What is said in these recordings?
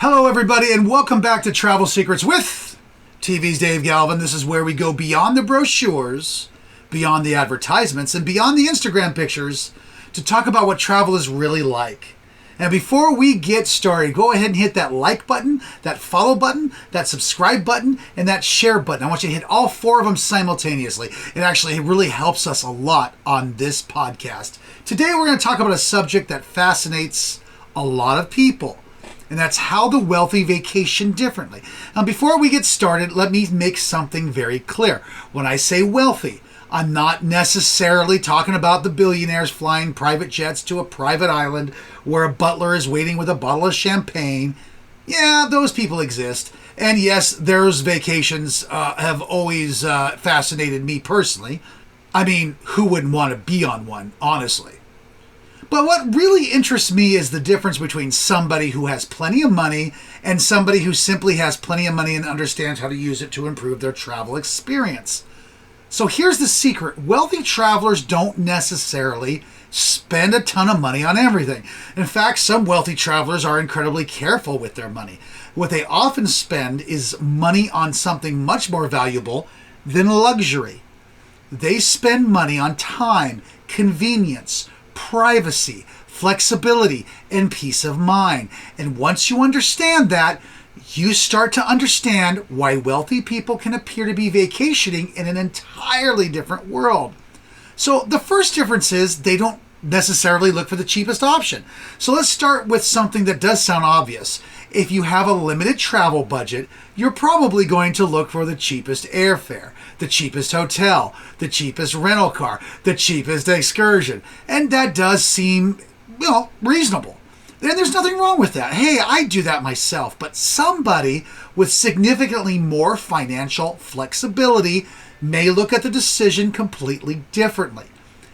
Hello, everybody, and welcome back to Travel Secrets with TV's Dave Galvin. This is where we go beyond the brochures, beyond the advertisements, and beyond the Instagram pictures to talk about what travel is really like. And before we get started, go ahead and hit that like button, that follow button, that subscribe button, and that share button. I want you to hit all four of them simultaneously. It actually really helps us a lot on this podcast. Today, we're going to talk about a subject that fascinates a lot of people. And that's how the wealthy vacation differently. Now, before we get started, let me make something very clear. When I say wealthy, I'm not necessarily talking about the billionaires flying private jets to a private island where a butler is waiting with a bottle of champagne. Yeah, those people exist. And yes, those vacations have always fascinated me personally. I mean, who wouldn't want to be on one, honestly? But what really interests me is the difference between somebody who has plenty of money and somebody who simply has plenty of money and understands how to use it to improve their travel experience. So here's the secret. Wealthy travelers don't necessarily spend a ton of money on everything. In fact, some wealthy travelers are incredibly careful with their money. What they often spend is money on something much more valuable than luxury. They spend money on time, convenience, privacy, flexibility, and peace of mind. And once you understand that, you start to understand why wealthy people can appear to be vacationing in an entirely different world. So the first difference is they don't necessarily look for the cheapest option. So let's start with something that does sound obvious. If you have a limited travel budget, you're probably going to look for the cheapest airfare, the cheapest hotel, the cheapest rental car, the cheapest excursion. And that does seem, reasonable. And there's nothing wrong with that. Hey, I do that myself. But somebody with significantly more financial flexibility may look at the decision completely differently.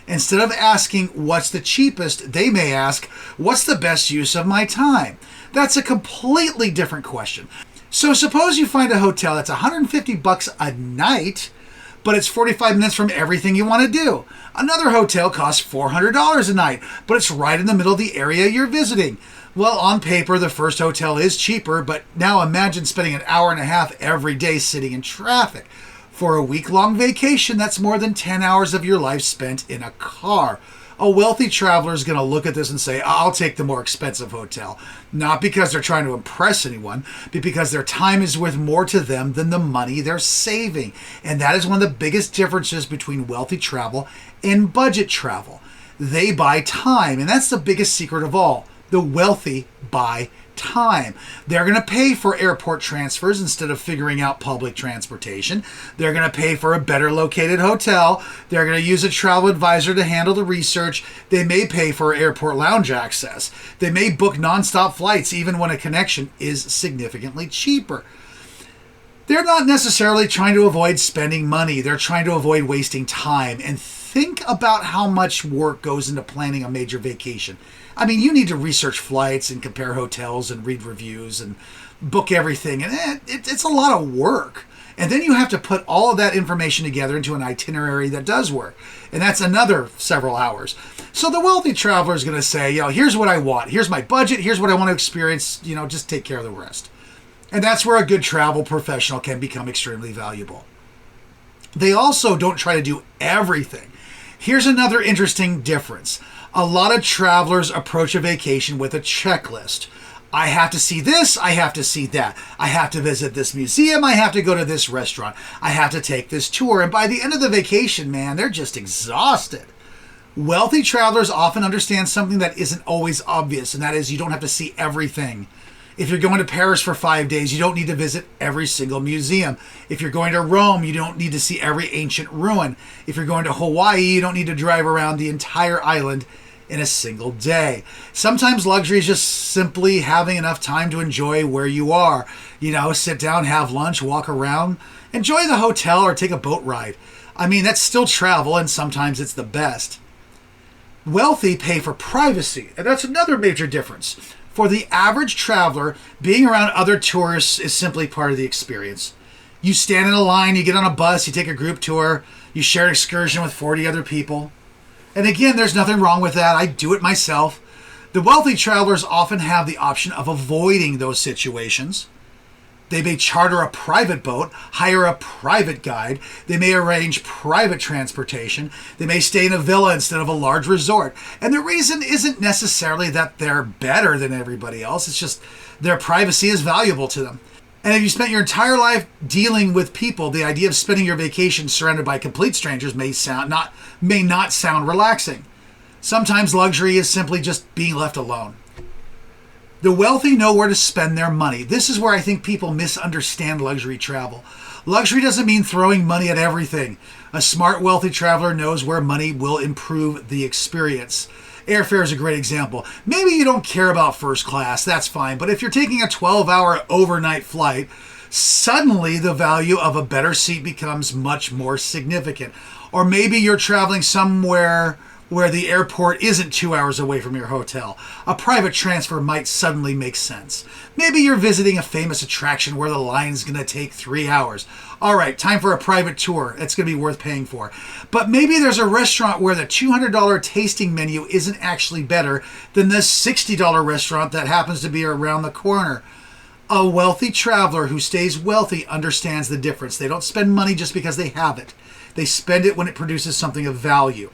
Instead of asking what's the cheapest, they may ask, what's the best use of my time? That's a completely different question. So suppose you find a hotel that's $150 a night, but it's 45 minutes from everything you want to do. Another hotel costs $400 a night, but it's right in the middle of the area you're visiting. Well, on paper, the first hotel is cheaper, but now imagine spending an hour and a half every day sitting in traffic. For a week-long vacation, that's more than 10 hours of your life spent in a car. A wealthy traveler is going to look at this and say, I'll take the more expensive hotel. Not because they're trying to impress anyone, but because their time is worth more to them than the money they're saving. And that is one of the biggest differences between wealthy travel and budget travel. They buy time, and that's the biggest secret of all. The wealthy buy time. They're going to pay for airport transfers instead of figuring out public transportation. They're going to pay for a better located hotel. They're going to use a travel advisor to handle the research. They may pay for airport lounge access. They may book nonstop flights even when a connection is significantly cheaper. They're not necessarily trying to avoid spending money. They're trying to avoid wasting time. And think about how much work goes into planning a major vacation. I mean, you need to research flights and compare hotels and read reviews and book everything. And it's a lot of work. And then you have to put all of that information together into an itinerary that does work. And that's another several hours. So the wealthy traveler is going to say, here's what I want. Here's my budget. Here's what I want to experience. Just take care of the rest. And that's where a good travel professional can become extremely valuable. They also don't try to do everything. Here's another interesting difference. A lot of travelers approach a vacation with a checklist. I have to see this, I have to see that. I have to visit this museum, I have to go to this restaurant. I have to take this tour. And by the end of the vacation, man, they're just exhausted. Wealthy travelers often understand something that isn't always obvious, and that is you don't have to see everything. If you're going to Paris for 5 days, you don't need to visit every single museum. If you're going to Rome, you don't need to see every ancient ruin. If you're going to Hawaii, you don't need to drive around the entire island in a single day. Sometimes luxury is just simply having enough time to enjoy where you are. Sit down, have lunch, walk around, enjoy the hotel, or take a boat ride. I mean, that's still travel, and sometimes it's the best. Wealthy pay for privacy, and that's another major difference. For the average traveler, being around other tourists is simply part of the experience. You stand in a line, you get on a bus, you take a group tour, you share an excursion with 40 other people. And again, there's nothing wrong with that. I do it myself. The wealthy travelers often have the option of avoiding those situations. They may charter a private boat, hire a private guide. They may arrange private transportation. They may stay in a villa instead of a large resort. And the reason isn't necessarily that they're better than everybody else. It's just their privacy is valuable to them. And if you spent your entire life dealing with people, the idea of spending your vacation surrounded by complete strangers may not sound relaxing. Sometimes luxury is simply just being left alone. The wealthy know where to spend their money. This is where I think people misunderstand luxury travel. Luxury doesn't mean throwing money at everything. A smart, wealthy traveler knows where money will improve the experience. Airfare is a great example. Maybe you don't care about first class, that's fine. But if you're taking a 12-hour overnight flight, suddenly the value of a better seat becomes much more significant. Or maybe you're traveling somewhere where the airport isn't 2 hours away from your hotel. A private transfer might suddenly make sense. Maybe you're visiting a famous attraction where the line's going to take 3 hours. All right, time for a private tour. It's going to be worth paying for. But maybe there's a restaurant where the $200 tasting menu isn't actually better than the $60 restaurant that happens to be around the corner. A wealthy traveler who stays wealthy understands the difference. They don't spend money just because they have it. They spend it when it produces something of value.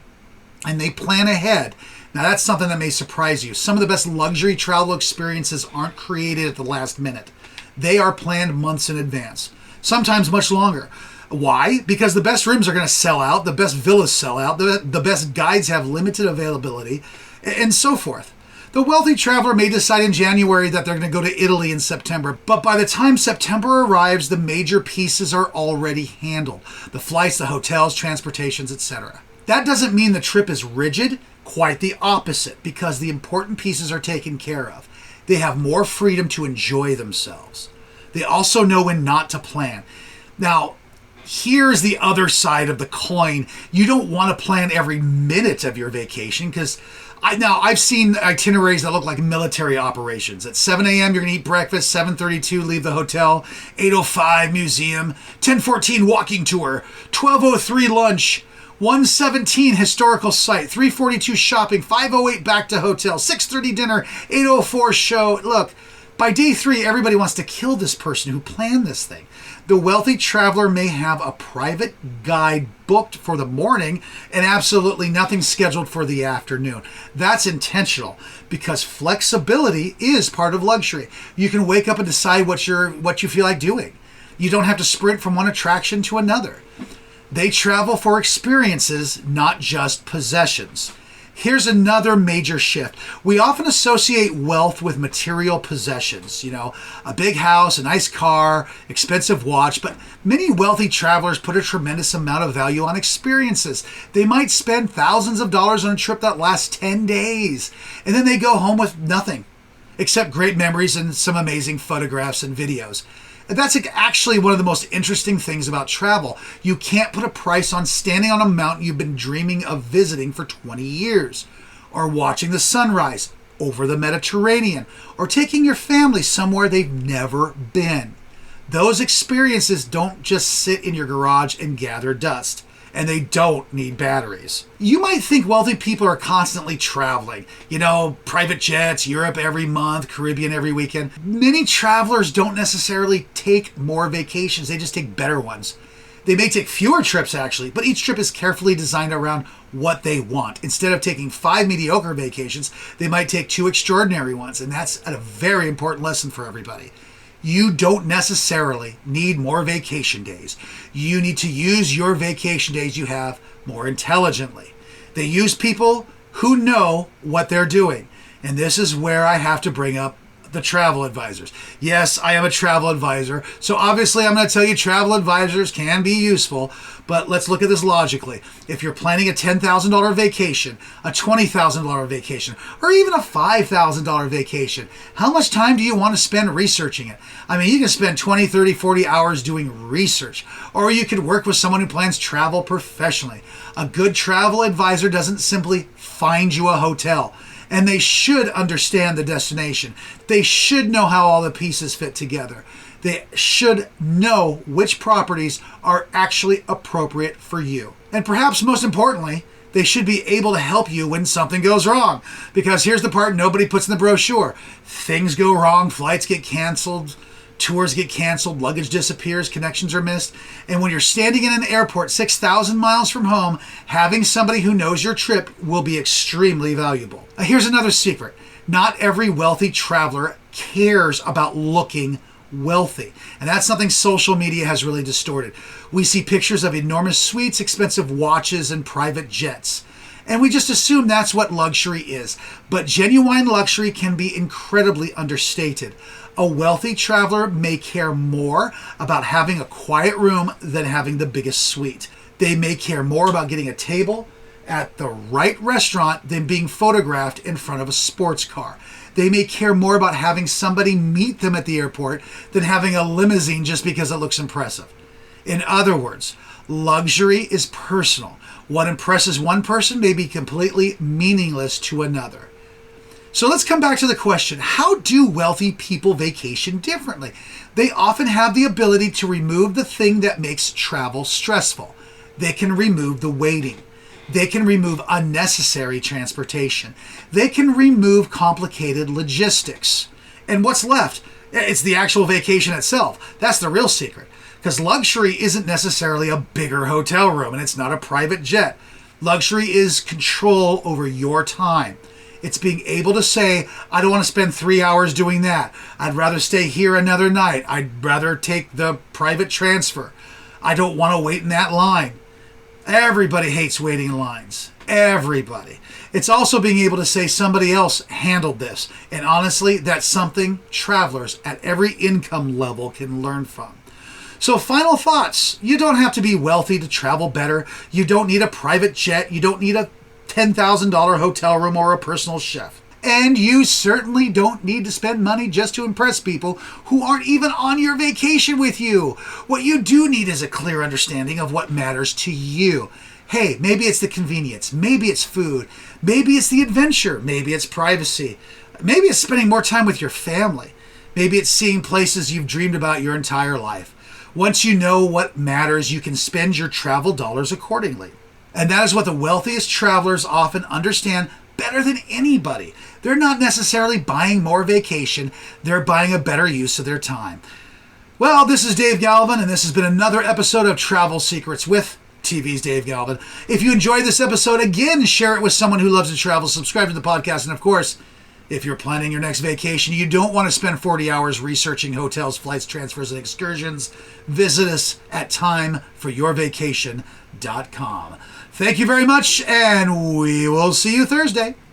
And they plan ahead. Now that's something that may surprise you. Some of the best luxury travel experiences aren't created at the last minute. They are planned months in advance, sometimes much longer. Why? Because the best rooms are going to sell out, the best villas sell out, the best guides have limited availability, and so forth. The wealthy traveler may decide in January that they're going to go to Italy in September, but by the time September arrives, the major pieces are already handled. The flights, the hotels, transportations, etc. That doesn't mean the trip is rigid, quite the opposite, because the important pieces are taken care of. They have more freedom to enjoy themselves. They also know when not to plan. Now, here's the other side of the coin. You don't want to plan every minute of your vacation because I've seen itineraries that look like military operations. At 7 a.m., you're going to eat breakfast, 7:32, leave the hotel, 8:05, museum, 10:14, walking tour, 12:03, lunch, 1:17 historical site, 3:42 shopping, 5:08 back to hotel, 6:30 dinner, 8:04 show. Look, by day 3, everybody wants to kill this person who planned this thing. The wealthy traveler may have a private guide booked for the morning and absolutely nothing scheduled for the afternoon. That's intentional because flexibility is part of luxury. You can wake up and decide what you feel like doing. You don't have to sprint from one attraction to another. They travel for experiences, not just possessions. Here's another major shift. We often associate wealth with material possessions, a big house, a nice car, expensive watch, but many wealthy travelers put a tremendous amount of value on experiences. They might spend thousands of dollars on a trip that lasts 10 days, and then they go home with nothing except great memories and some amazing photographs and videos. And that's actually one of the most interesting things about travel. You can't put a price on standing on a mountain you've been dreaming of visiting for 20 years, or watching the sunrise over the Mediterranean, or taking your family somewhere they've never been. Those experiences don't just sit in your garage and gather dust. And they don't need batteries. You might think wealthy people are constantly traveling. Private jets, Europe every month, Caribbean every weekend. Many travelers don't necessarily take more vacations. They just take better ones. They may take fewer trips actually, but each trip is carefully designed around what they want. Instead of taking 5 mediocre vacations, they might take 2 extraordinary ones. And that's a very important lesson for everybody. You don't necessarily need more vacation days. You need to use your vacation days you have more intelligently. They use people who know what they're doing. And this is where I have to bring up the travel advisors. Yes, I am a travel advisor, so obviously I'm going to tell you travel advisors can be useful, but let's look at this logically. If you're planning a $10,000 vacation, a $20,000 vacation, or even a $5,000 vacation, how much time do you want to spend researching it? You can spend 20, 30, 40 hours doing research, or you could work with someone who plans travel professionally. A good travel advisor doesn't simply find you a hotel. And they should understand the destination. They should know how all the pieces fit together. They should know which properties are actually appropriate for you. And perhaps most importantly, They should be able to help you when something goes wrong. Because here's the part nobody puts in the brochure. Things go wrong, flights get canceled, tours get canceled, luggage disappears, connections are missed. And when you're standing in an airport 6,000 miles from home, having somebody who knows your trip will be extremely valuable. Here's another secret. Not every wealthy traveler cares about looking wealthy. And that's something social media has really distorted. We see pictures of enormous suites, expensive watches, and private jets. And we just assume that's what luxury is. But genuine luxury can be incredibly understated. A wealthy traveler may care more about having a quiet room than having the biggest suite. They may care more about getting a table at the right restaurant than being photographed in front of a sports car. They may care more about having somebody meet them at the airport than having a limousine just because it looks impressive. In other words, luxury is personal. What impresses one person may be completely meaningless to another. So let's come back to the question, how do wealthy people vacation differently? They often have the ability to remove the thing that makes travel stressful. They can remove the waiting. They can remove unnecessary transportation. They can remove complicated logistics. And what's left? It's the actual vacation itself. That's the real secret. Because luxury isn't necessarily a bigger hotel room, and it's not a private jet. Luxury is control over your time. It's being able to say, I don't want to spend 3 hours doing that. I'd rather stay here another night. I'd rather take the private transfer. I don't want to wait in that line. Everybody hates waiting in lines. Everybody. It's also being able to say somebody else handled this. And honestly, that's something travelers at every income level can learn from. So final thoughts. You don't have to be wealthy to travel better. You don't need a private jet. You don't need a $10,000 hotel room or a personal chef. And you certainly don't need to spend money just to impress people who aren't even on your vacation with you. What you do need is a clear understanding of what matters to you. Hey, maybe it's the convenience. Maybe it's food. Maybe it's the adventure. Maybe it's privacy. Maybe it's spending more time with your family. Maybe it's seeing places you've dreamed about your entire life. Once you know what matters, you can spend your travel dollars accordingly. And that is what the wealthiest travelers often understand better than anybody. They're not necessarily buying more vacation. They're buying a better use of their time. Well, this is Dave Galvin, and this has been another episode of Travel Secrets with TV's Dave Galvin. If you enjoyed this episode, again, share it with someone who loves to travel. Subscribe to the podcast. And of course, if you're planning your next vacation, you don't want to spend 40 hours researching hotels, flights, transfers, and excursions. Visit us at timeforyourvacation.com. Thank you very much, and we will see you Thursday.